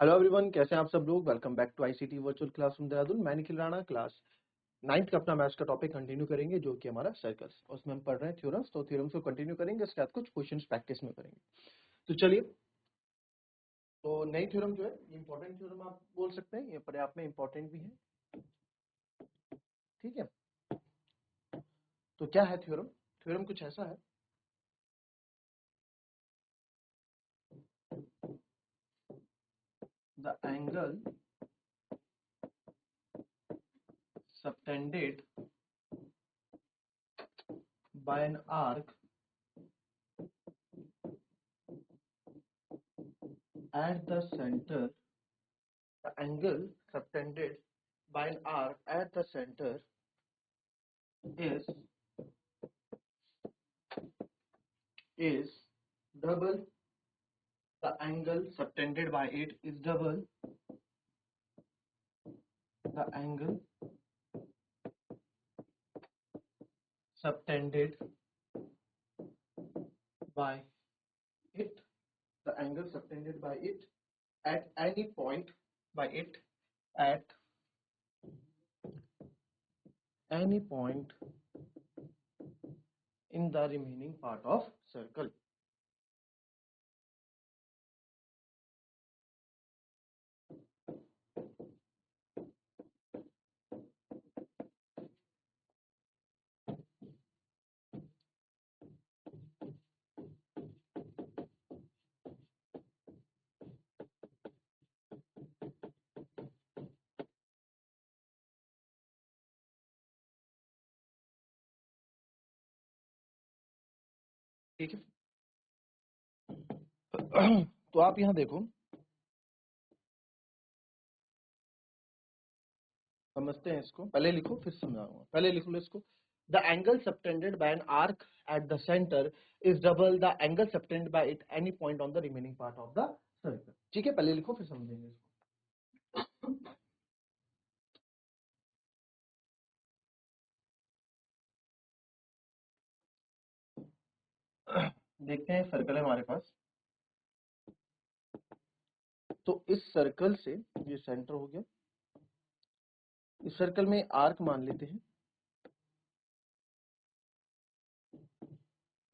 Hello everyone, कैसे हैं आप सब लोग। Welcome back to ICT virtual classroom Dehradun. मैं निखिल राणा, क्लास 9th का अपना मैथ्स का टॉपिक कंटिन्यू करेंगे, जो कि हमारा सर्कल्स। उसमें हम पढ़ रहे हैं थ्योरम्स, तो थ्योरम्स को कंटिन्यू करेंगे, उसके बाद कुछ क्वेश्चंस प्रैक्टिस में करेंगे। तो चलिए, तो नई थ्योरम जो है, इंपॉर्टेंट थ्योरम आप बोल सकते हैं, ये अपने आप में इंपॉर्टेंट भी है। ठीक है, तो क्या है थ्योरम? थ्योरम कुछ ऐसा है, the angle subtended by an arc at the center, the angle subtended by an arc at the center is double the angle subtended by it is double the angle subtended by it, the angle subtended by it at any point by it at any point in the remaining part of circle. ठीक है, तो आप यहां देखो, समझते हैं इसको। पहले लिखो फिर समझाऊंगा। पहले लिख लो इसको। The angle subtended by an arc at the centre is double the angle subtended bye it any point on the remaining part of the circle. ठीक है, पहले लिखो फिर समझेंगे इसको। देखते हैं, सर्कल है हमारे पास। तो इस सर्कल से ये सेंटर हो गया, इस सर्कल में आर्क मान लेते हैं।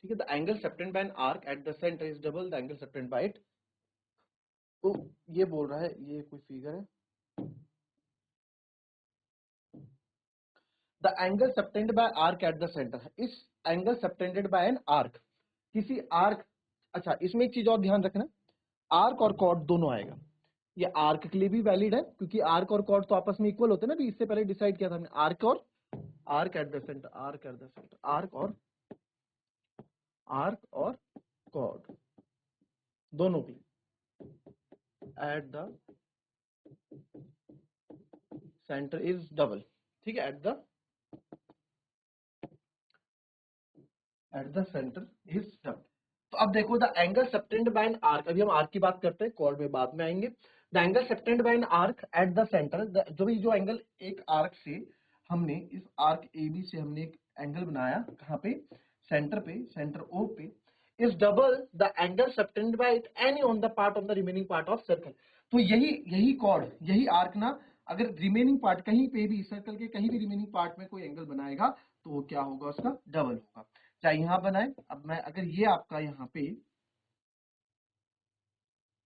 ठीक है, the angle subtended by an arc at the centre is double the angle subtended bye it. तो ये बोल रहा है, ये कोई फिगर है, the angle subtended bye arc at the centre है। इस angle subtended by an arc, किसी आर्क। अच्छा, इसमें एक चीज और ध्यान रखना, आर्क और कॉर्ड दोनों आएगा। ये आर्क के लिए भी वैलिड है, क्योंकि आर्क और कॉर्ड तो आपस में इक्वल होते हैं ना। भी इससे पहले डिसाइड किया था हमने, arc at the centre, arc at the centre, arc और कॉर्ड दोनों के at the centre is double. ठीक है, at the centre is double. तो अब देखो, the angle subtended by an arc, अभी हम आर्क की बात करते हैं, कॉर्ड में बाद में आएंगे। The angle subtended by an arc at the centre, जो एंगल एक आर्क से हमने, इस आर्क ए बी से हमने एक एंगल बनाया, कहाँ पे? सेंटर पे, सेंटर ओ पे, is double the angle subtended bye it any on the part of the remaining part of circle. तो यही यही कॉर्ड, यही आर्क ना, अगर रिमेनिंग पार्ट कहीं पे भी, सर्कल के कहीं भी रिमेनिंग पार्ट में कोई एंगल बनाएगा, तो वो क्या होगा? उसका डबल होगा। चाहे यहां बनाए, अब मैं अगर ये आपका यहाँ पे,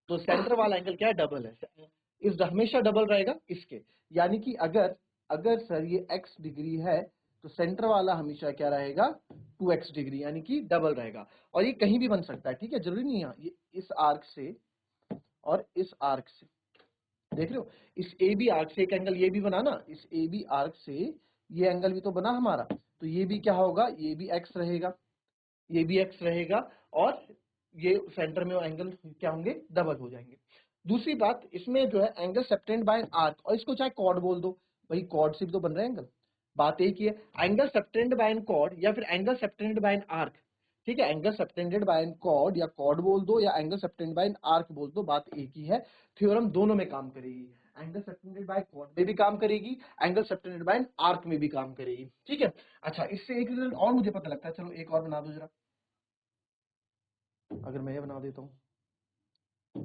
तो सेंटर वाला एंगल क्या है? डबल है, इस हमेशा डबल रहेगा इसके। यानी कि अगर अगर सर ये x डिग्री है, तो सेंटर वाला हमेशा क्या रहेगा? 2x डिग्री, यानी कि डबल रहेगा। और ये कहीं भी बन सकता है, ठीक है, जरूरी नहीं है ये इस आर्क से और इस आर्क से। देख रहे हो, इस ए बी आर्क से एक एंगल ये भी बना ना, इस ए बी आर्क से ये एंगल भी तो बना हमारा। तो ये भी क्या होगा? ये भी x रहेगा, ये भी x रहेगा, और ये सेंटर में एंगल क्या होंगे? डबल हो जाएंगे। दूसरी बात, इसमें जो है angle subtend by an arc, और इसको चाहे कॉर्ड बोल दो, भाई कॉर्ड से भी तो बन रहे हैं एंगल। बात एक ही है, angle subtend by an chord या फिर angle subtend by an arc. ठीक है, angle subtended by an chord या कॉर्ड बोल दो, या angle subtended by an arc बोल दो, बात एक ही है। थ्योरम दोनों में काम करेगी, एंगल सबटेंडेड बाय कॉर्ड में भी काम करेगी, angle subtended by an arc में भी काम करेगी। ठीक है, अच्छा, इससे एक रिजल्ट और मुझे पता लगता है, चलो एक और बना दो जरा। अगर मैं ये बना देता हूं,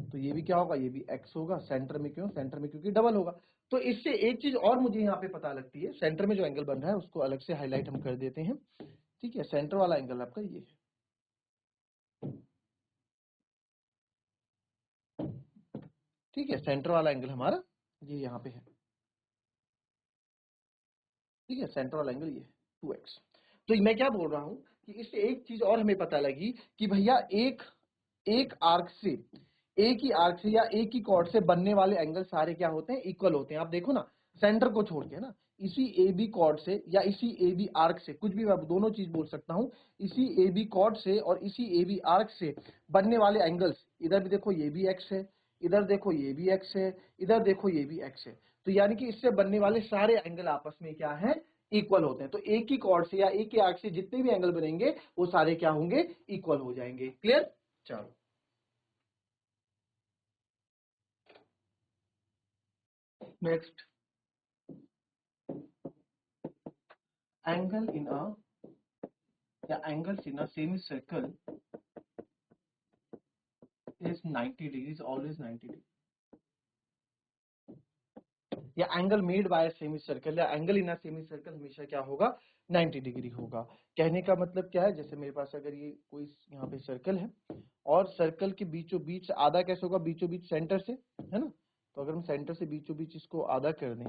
तो ये भी क्या होगा, ये भी x होगा। सेंटर में क्यों, सेंटर में क्योंकि डबल होगा। तो इससे एक चीज और मुझे यहाँ पे पता लगती है, सेंटर में जो एंगल बन रहा है उसको अलग से हाईलाइट हम कर देते हैं। ठीक है, सेंटर वाला एंगल आपका ये है। ठीक है, सेंटर वाला एंगल हमारा ये यहाँ पे है। ठीक है, सेंटर वाला एंगल ये है 2x। तो मैं क्या बोल रहा हूं कि इससे एक चीज और हमें पता लगी कि भैया एक एक आर्क से, एक ही आर्क से या एक ही कॉर्ड से बनने वाले एंगल सारे क्या होते हैं, इक्वल होते हैं। आप देखो ना, सेंटर को छोड़ के ना, इसी ए बी कॉर्ड से या इसी ए बी आर्क से, कुछ भी मैं दोनों चीज बोल सकता हूं, इसी ए बी कॉर्ड से और इसी ए बी आर्क से बनने वाले एंगल्स, इधर भी देखो ये भी एक्स है, इधर देखो ये भी एक्स है, इधर देखो ये भी एक्स है। तो यानी कि इससे बनने वाले सारे एंगल आपस में क्या है, इक्वल होते हैं। तो एक ही कॉर्ड से या एक ही आर्क से जितने भी एंगल बनेंगे वो सारे क्या होंगे, इक्वल हो जाएंगे। क्लियर? चलो नेक्स्ट, angle in a या angles in a semicircle is 90 degrees, always 90 degree। या angle made by semi circle या angle in a semi circle हमेशा क्या होगा, 90 डिग्री होगा। कहने का मतलब क्या है, जैसे मेरे पास अगर ये कोई यहाँ पे सर्कल है और सर्कल के बीचों बीच आधा कैसे होगा, बीचों बीच सेंटर से, है ना। तो अगर हम सेंटर से बीचों बीच इसको आधा कर दें,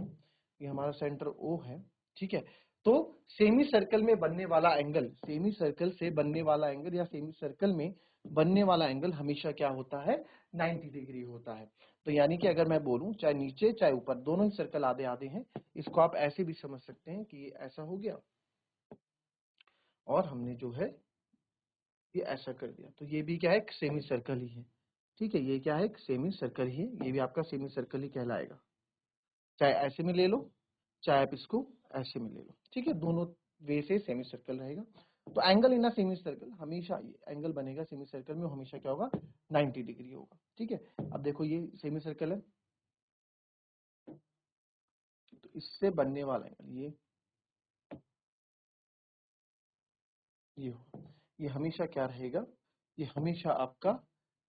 ये हमारा सेंटर ओ है। ठीक है, तो सेमी सर्कल में बनने वाला एंगल, सेमी सर्कल से बनने वाला एंगल या सेमी सर्कल में बनने वाला एंगल हमेशा क्या होता है, 90 डिग्री होता है। तो यानी कि अगर मैं बोलूं चाहे नीचे चाहे ऊपर दोनों ही सर्कल आधे आधे हैं, इसको आप ऐसे भी समझ सकते हैं कि ये ऐसा हो गया और हमने जो है ये ऐसा कर दिया, तो ये भी क्या है, एक सेमी सर्कल ही है। ठीक है, ये क्या है, एक सेमी सर्कल ही है, ये भी आपका सेमी सर्कल ही कहलाएगा। चाहे ऐसे में ले लो चाहे आप इसको ऐसे में ले लो। ठीक है, दोनों वे से सेमी सर्कल रहेगा। तो angle in a semi circle, हमेशा ये एंगल बनेगा सेमी सर्कल में, हमेशा क्या होगा, 90 डिग्री होगा। ठीक है, अब देखो ये सेमी सर्कल है, तो इससे बनने वाला एंगल ये हो, ये हमेशा क्या रहेगा, ये हमेशा आपका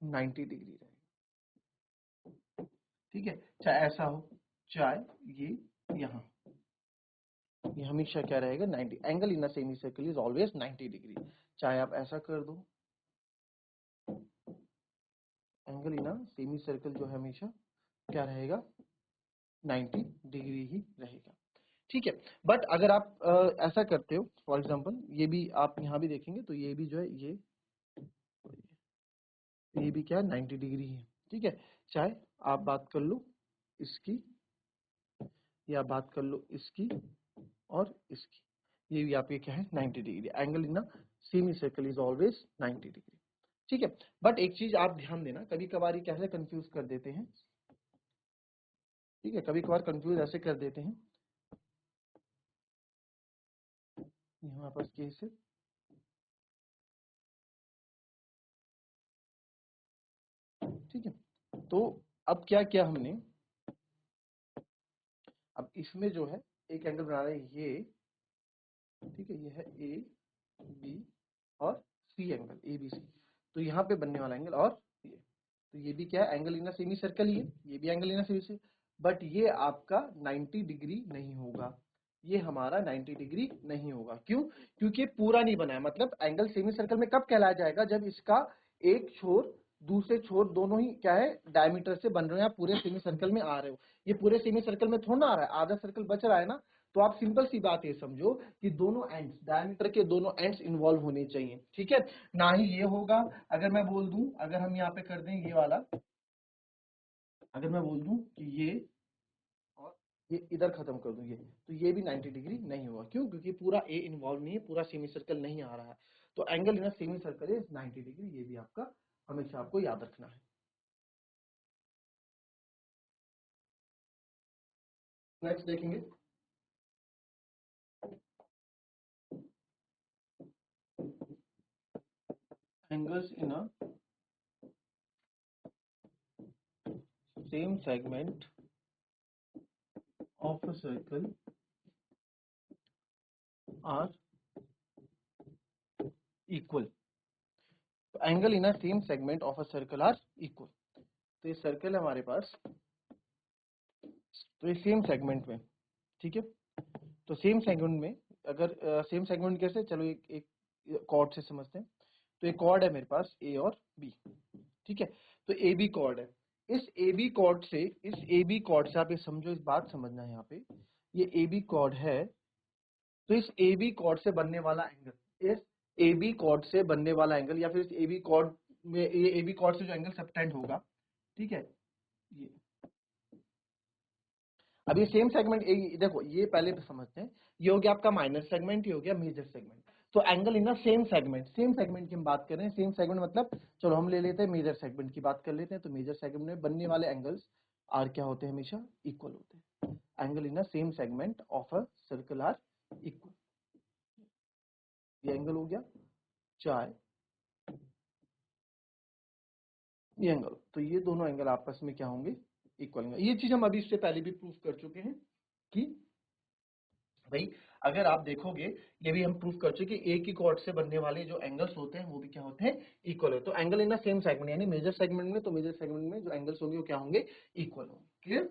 90 डिग्री रहेगा। ठीक है, चाहे ऐसा हो चाहे ये यहाँ, ये हमेशा क्या रहेगा, 90। Angle in a semi circle is always 90 degree. चाहे आप ऐसा कर दो, angle in a semi circle जो है हमेशा क्या रहेगा, 90 डिग्री ही रहेगा। ठीक है, बट अगर आप ऐसा करते हो, फॉर एग्जांपल ये भी आप यहाँ भी देखेंगे तो ये भी जो है ये भी क्या है, 90 डिग्री है। ठीक है, चाहे आप बात कर लो इसकी या बात कर लो इसकी और इसकी, ये भी आपके क्या है, 90 degree. Angle in semi circle is always 90 degree. ठीक है, बट एक चीज आप ध्यान देना, कभी कभार ये कैसे कंफ्यूज कर देते हैं। ठीक है, कभी कभार कंफ्यूज ऐसे कर देते हैं, ये हमारे पास केस है। ठीक है, तो अब क्या किया हमने, अब इसमें जो है एक एंगल बना रहे हैं ये। ठीक है, ये है ए बी और C angle, A B C. तो यहाँ पे बनने वाला एंगल और ये, तो ये भी क्या है, एंगल इन सेमी सर्कल ही है, ये भी angle in semi circle, but ये आपका 90 डिग्री नहीं होगा, ये हमारा 90 डिग्री नहीं होगा। क्यों? क्योंकि पूरा नहीं बना है। मतलब एंगल सेमी सर्कल में कब कहलाया जाएगा, जब इसका एक छोर दूसरे छोर दोनों ही क्या है, डायमीटर से बन रहे हैं, आप पूरे सेमी सर्कल में आ रहे हो। ये पूरे सेमी सर्कल में थोड़ा ना आ रहा है, आधा सर्कल बच रहा है ना। तो आप सिंपल सी बात ये समझो कि दोनों एंड्स, डायमीटर के दोनों एंड्स इन्वॉल्व होने चाहिए। ठीक है, ना ही ये होगा अगर मैं बोल दूं, अगर हम यहाँ पे कर दें ये वाला, अगर मैं बोल दूं कि ये और ये इधर खत्म कर दूं ये, तो ये भी 90 डिग्री नहीं होगा। क्यों? क्योंकि पूरा ए इन्वॉल्व नहीं है, पूरा सेमी सर्कल नहीं आ रहा है। तो angle in semi circle is 90 degree, ये भी आपका हमेशा आपको याद रखना है। नेक्स्ट देखेंगे, angles in a same segment of a circle are equal. Angle in a same segment of a circle are equal. तो ये सर्कल है हमारे पास, तो ये सेम सेगमेंट में, ठीक है। तो सेम सेगमेंट में अगर सेम सेगमेंट कैसे, चलो एक कॉर्ड से समझते हैं। तो एक कॉर्ड है मेरे पास ए और बी, ठीक है। तो ए बी कॉर्ड है। इस ए बी कॉर्ड से आप ये समझो, इस बात समझना है यहाँ पे, ये ए बी कॉर्ड है। तो इस ए बी कॉर्ड से बनने वाला एंगल, इस ए बी कॉर्ड से बनने वाला एंगल, या फिर इस ए बी कॉर्ड में, ये ए बी कॉर्ड से जो एंगल सबटेंड होगा, ठीक है। ये अब ये सेम सेगमेंट, देखो ये पहले तो समझते हैं, ये हो गया आपका माइनर सेगमेंट, ये हो गया मेजर सेगमेंट। तो एंगल इन सेम सेगमेंट की हम बात कर रहे हैं। सेम सेगमेंट मतलब, चलो हम ले लेते हैं मेजर सेगमेंट की बात कर लेते हैं। तो मेजर सेगमेंट में बनने वाले एंगल्स आर क्या होते हैं, हमेशा इक्वल होते हैं। Angle in same segment of a circle are equal. ये एंगल हो गया, चाहे ये एंगल, तो ये दोनों एंगल आपस में क्या होंगे, इक्वल होंगे। ये चीज हम अभी इससे पहले भी प्रूफ कर चुके हैं कि भाई अगर आप देखोगे, ये भी हम प्रूफ कर चुके कि एक ही कॉर्ड से बनने वाले जो एंगल्स होते हैं वो भी क्या होते हैं, इक्वल है। तो एंगल इन सेम सेगमेंट, यानी मेजर सेगमेंट में, तो मेजर सेगमेंट में जो एंगल्स होंगे वो क्या होंगे, इक्वल होंगे। क्लियर।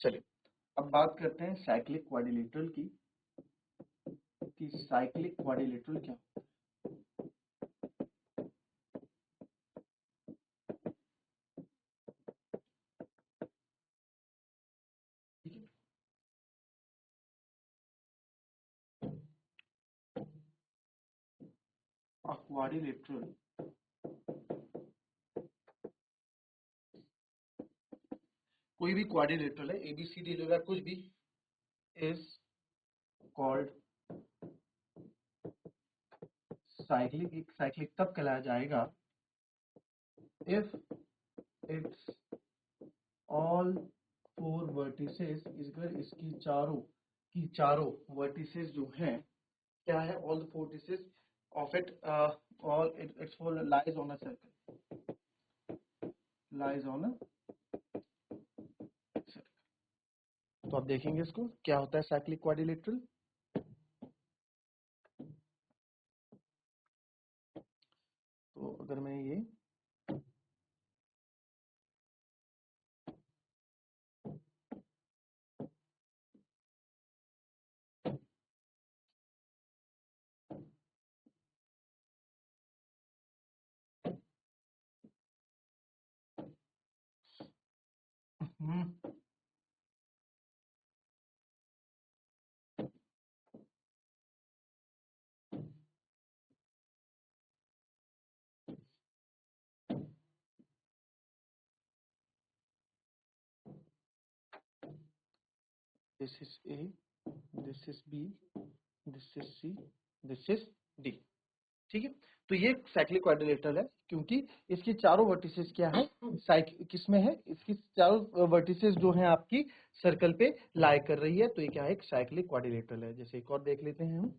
चलिए अब बात करते हैं साइक्लिक क्वाड्रिलेटरल की, कि साइक्लिक क्वाड्रिलेटरल क्या क्वाड्रिलेटरल, कोई भी क्वाड्रिलेटरल है, एबीसीडी लेगा कुछ भी, इज कॉल्ड साइक्लिक। एक साइक्लिक तब कहलाया जाएगा if it's all four vertices, अगर इसकी चारों वर्टिसेस जो हैं, क्या है, all the four vertices of it, all it's four lies on a circle, lies on a circle. तो आप देखेंगे इसको क्या होता है साइक्लिक क्वाड्रिलेटरल। तो अगर मैं ये this is A, this is B, this is C, this is D, ठीक है। तो ये साइक्लिक क्वाड्रिलेटरल है, क्योंकि इसकी चारों वर्टिसेस क्या है, किसमें है, इसकी चारों वर्टिसेस जो है आपकी सर्कल पे लाई कर रही है। तो ये क्या है, एक साइक्लिक क्वाड्रिलेटरल है। जैसे एक और देख लेते हैं हम,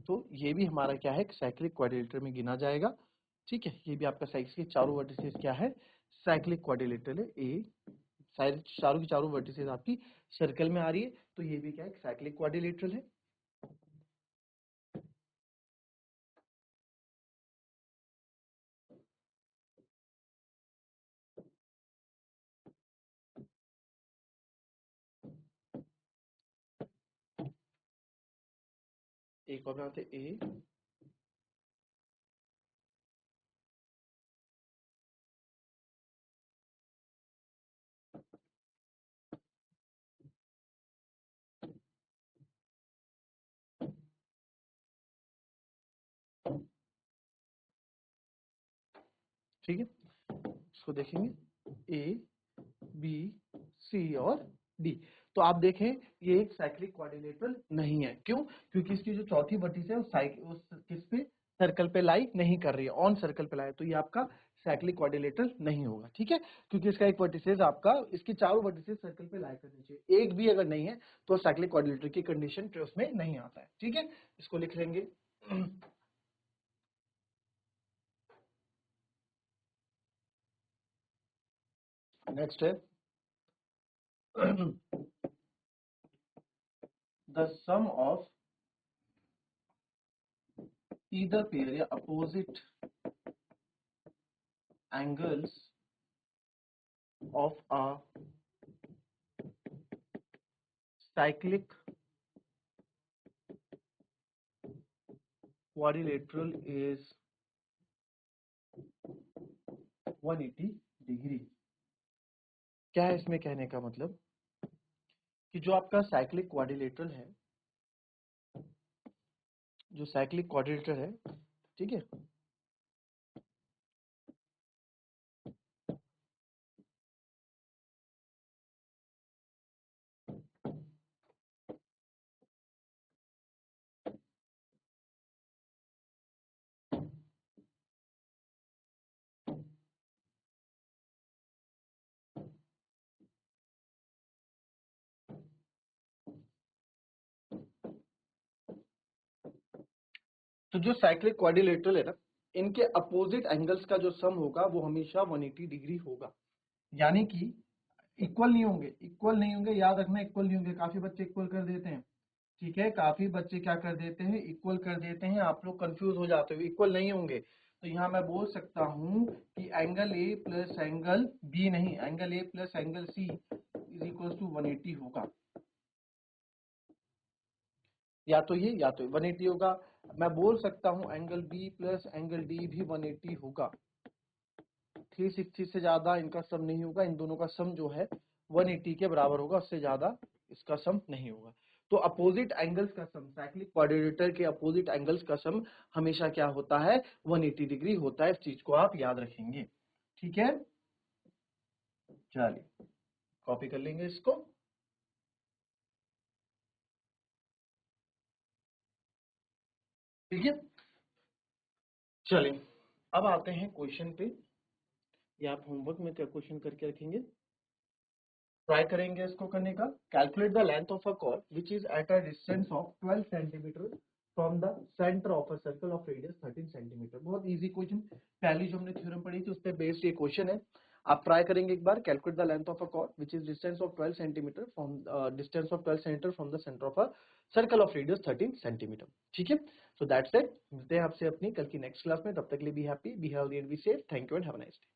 तो ये भी हमारा क्या है, साइक्लिक क्वाड्रिलेटरल में गिना जाएगा, ठीक है। ये भी आपका साइक्स के चारों वर्टिसेस क्या है, साइक्लिक क्वाड्रिलेटरल है। ए चारों की चारों वर्टिसेस आपकी सर्कल में आ रही है, तो ये भी क्या है, साइक्लिक क्वाड्रिलेटरल है। एक और बनाते ए, ठीक है। इसको देखेंगे ए बी सी और डी। तो आप देखें ये एक साइक्लिक क्वाड्रिलेटरल नहीं है। क्यों? क्योंकि इसकी जो चौथी वर्टिस है उस किस पे, सर्कल पे लाई नहीं कर रही है, ऑन सर्कल पे लाई, तो ये आपका साइक्लिक क्वाड्रिलेटरल नहीं होगा, ठीक है। क्योंकि इसका एक वर्टिसेस आपका, इसकी चारों वर्टिसेस सर्कल पे लाई करनी चाहिए, एक भी अगर नहीं है तो साइक्लिक क्वाड्रिलेटरल की कंडीशन उसमें नहीं आता है, ठीक है। इसको लिख लेंगे नेक्स्ट है the sum of either pair या opposite angles of a cyclic quadrilateral is 180 degree. क्या है इसमें कहने का मतलब कि जो आपका साइक्लिक क्वाड्रिलेटरल है, जो साइक्लिक क्वाड्रिलेटरल है, ठीक है, तो जो साइक्लिक क्वाड्रिलेटरल है ना, इनके अपोजिट एंगल्स का जो सम होगा वो हमेशा 180 डिग्री होगा। यानी कि इक्वल नहीं होंगे, इक्वल नहीं होंगे, याद रखना इक्वल नहीं होंगे। काफी बच्चे इक्वल कर देते हैं, ठीक है, काफी बच्चे क्या कर देते हैं, इक्वल कर देते हैं, आप लोग कंफ्यूज हो जाते हो, इक्वल नहीं होंगे। तो यहाँ मैं बोल सकता हूं कि angle A plus angle B नहीं, angle A plus angle C is equal to 180 होगा। या तो ये या तो 180 होगा। मैं बोल सकता हूं angle B plus angle D भी 180 होगा। 360 से ज्यादा इनका सम नहीं होगा, इन दोनों का सम जो है 180 के बराबर होगा, उससे ज्यादा इसका सम नहीं होगा। तो अपोजिट एंगल्स का सम, साइक्लिक क्वाड्रिलेटरल के अपोजिट एंगल्स का सम हमेशा क्या होता है, 180 डिग्री होता है। इस चीज को आप याद रखेंगे, ठीक है। चलिए कॉपी कर लेंगे इसको। ठीक है, चलिए अब आते हैं क्वेश्चन पे। ये आप होमवर्क में क्या क्वेश्चन करके रखेंगे, ट्राई करेंगे इसको करने का। Calculate the length of a chord which is at a distance of 12 centimetre from the centre of a circle of radius 13 centimetre. बहुत इजी क्वेश्चन, पहली जो हमने थ्योरम पढ़ी थी उस पर बेस्ड ये क्वेश्चन है। आप ट्राई करेंगे एक बार। Calculate the length of a chord which is distance of 12 centimetre from distance of 12 centimetre from the centre of a circle of radius 13 centimetre. ठीक है, सो दैट्स इट। मिलते हैं आपसे अपनी कल की नेक्स्ट क्लास में, तब तक के लिए be happy, be healthy and be safe. Thank you and have a nice day.